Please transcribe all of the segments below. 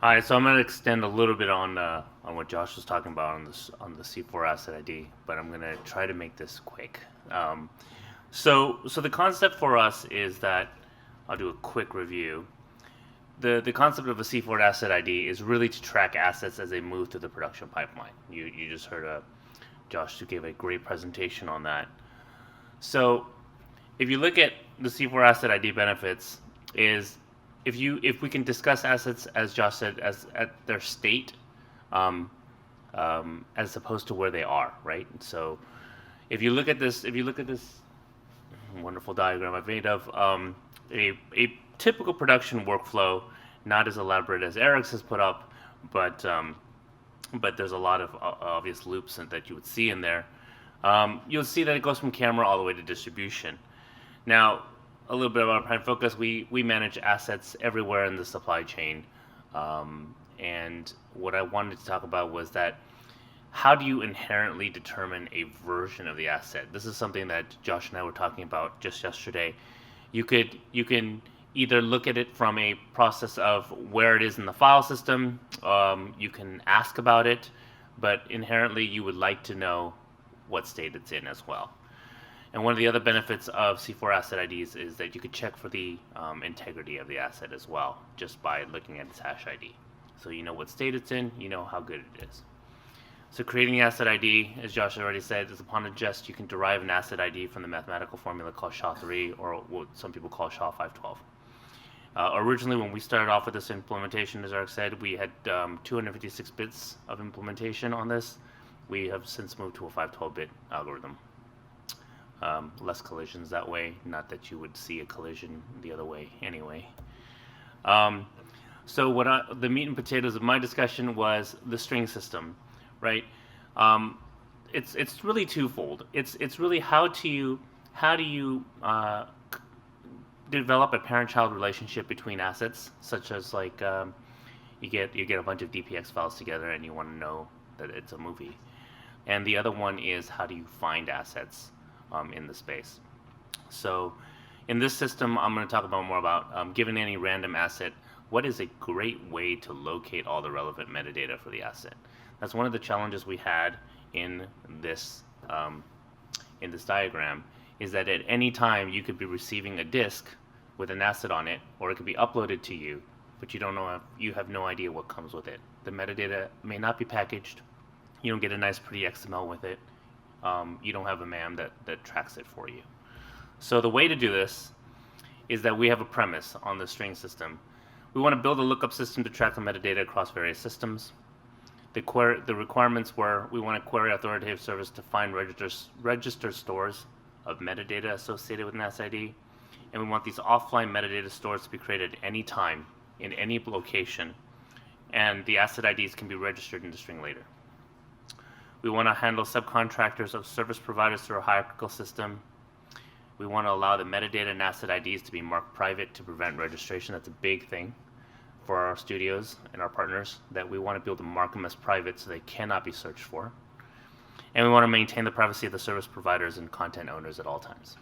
All right, so I'm going to extend a little bit on what Josh was talking about on the C4 asset ID, but I'm going to try to make this quick. So the concept for us is that I'll do a quick review. The concept of a C4 asset ID is really to track assets as they move through the production pipeline. You just heard Josh who gave a great presentation on that. So if you look at the C4 asset ID benefits, is if we can discuss assets as Josh said as at their state, um, as opposed to where they are, right? So if you look at this wonderful diagram I've made of a typical production workflow, not as elaborate as Eric's has put up, but there's a lot of obvious loops that you would see in there. You'll see that it goes from camera all the way to distribution. Now, a little bit of our prime focus, we manage assets everywhere in the supply chain. And what I wanted to talk about was that how do you inherently determine a version of the asset? This is something that Josh and I were talking about just yesterday. You can either look at it from a process of where it is in the file system. You can ask about it, but inherently you would like to know what state it's in as well. And one of the other benefits of C4 asset IDs is that you could check for the integrity of the asset as well, just by looking at its hash ID. So you know what state it's in, you know how good it is. So creating the asset ID, as Josh already said, is upon ingest, you can derive an asset ID from the mathematical formula called SHA-3, or what some people call SHA-512. Originally, when we started off with this implementation, as Eric said, we had 256 bits of implementation on this. We have since moved to a 512-bit algorithm. Less collisions that way, not that you would see a collision the other way anyway. So the meat and potatoes of my discussion was the string system, right? It's really twofold. It's really how do you develop a parent-child relationship between assets, such as like you get a bunch of DPX files together and you want to know that it's a movie, and the other one is how do you find assets in the space. So in this system, I'm going to talk about more about given any random asset, what is a great way to locate all the relevant metadata for the asset. That's one of the challenges we had in this diagram, is that at any time you could be receiving a disk with an asset on it, or it could be uploaded to you, but you have no idea what comes with it. The metadata may not be packaged. You don't get a nice pretty XML with it. You don't have a MAM that tracks it for you. So the way to do this is that we have a premise on the string system. We want to build a lookup system to track the metadata across various systems. The requirements were we want to query authoritative service to find register stores of metadata associated with an asset ID, and we want these offline metadata stores to be created at any time in any location, and the asset IDs can be registered in the string later. We want to handle subcontractors of service providers through a hierarchical system. We want to allow the metadata and asset IDs to be marked private to prevent registration. That's a big thing for our studios and our partners, that we want to be able to mark them as private so they cannot be searched for. And we want to maintain the privacy of the service providers and content owners at all times.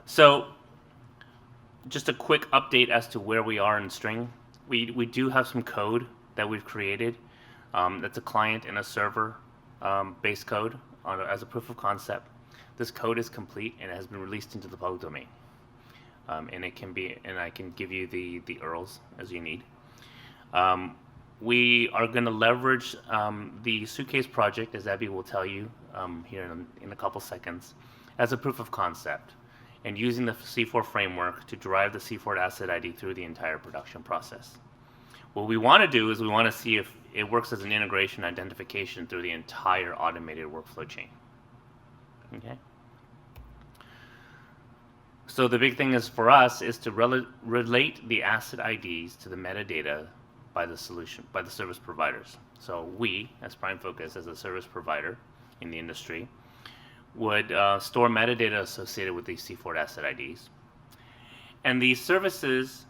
So just a quick update as to where we are in string. We do have some code that we've created. That's a client and a server base code as a proof of concept. This code is complete and it has been released into the public domain. And I can give you the URLs as you need. We are going to leverage the Suitcase project, as Abby will tell you here in a couple seconds, as a proof of concept, and using the C4 framework to drive the C4 asset ID through the entire production process. What we want to do is we want to see if it works as an integration identification through the entire automated workflow chain. Okay. So the big thing is for us is to relate the asset IDs to the metadata by the service providers. So we, as Prime Focus, as a service provider in the industry, would store metadata associated with these C4 asset IDs. And these services,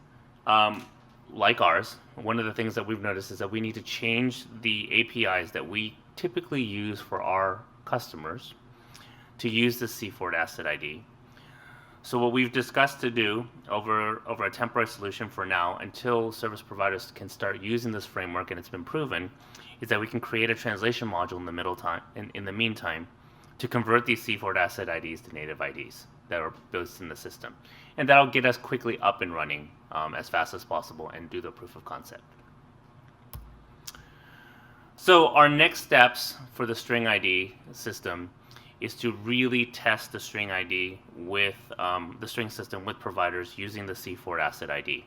like ours, one of the things that we've noticed is that we need to change the APIs that we typically use for our customers to use the C4 asset ID, So what we've discussed to do over a temporary solution for now, until service providers can start using this framework and it's been proven, is that we can create a translation module in the in the meantime, to convert these C4 asset IDs to native IDs that are built in the system, and that'll get us quickly up and running as fast as possible and do the proof of concept. So our next steps for the string ID system is to really test the string ID with the string system with providers using the C4 asset ID,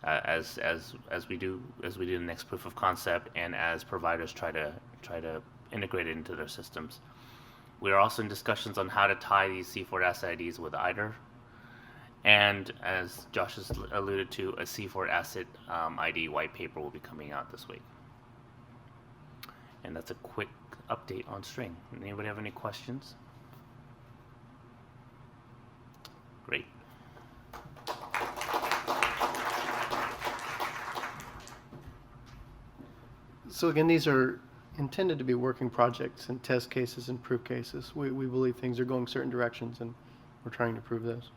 as we do the next proof of concept, and as providers try to integrate it into their systems. We are also in discussions on how to tie these C4 asset IDs with IDER, and as Josh has alluded to, a C4 asset ID white paper will be coming out this week. And that's a quick update on string. Anybody have any questions? Great. So again, these are intended to be working projects and test cases and proof cases. We believe things are going certain directions, and we're trying to prove those.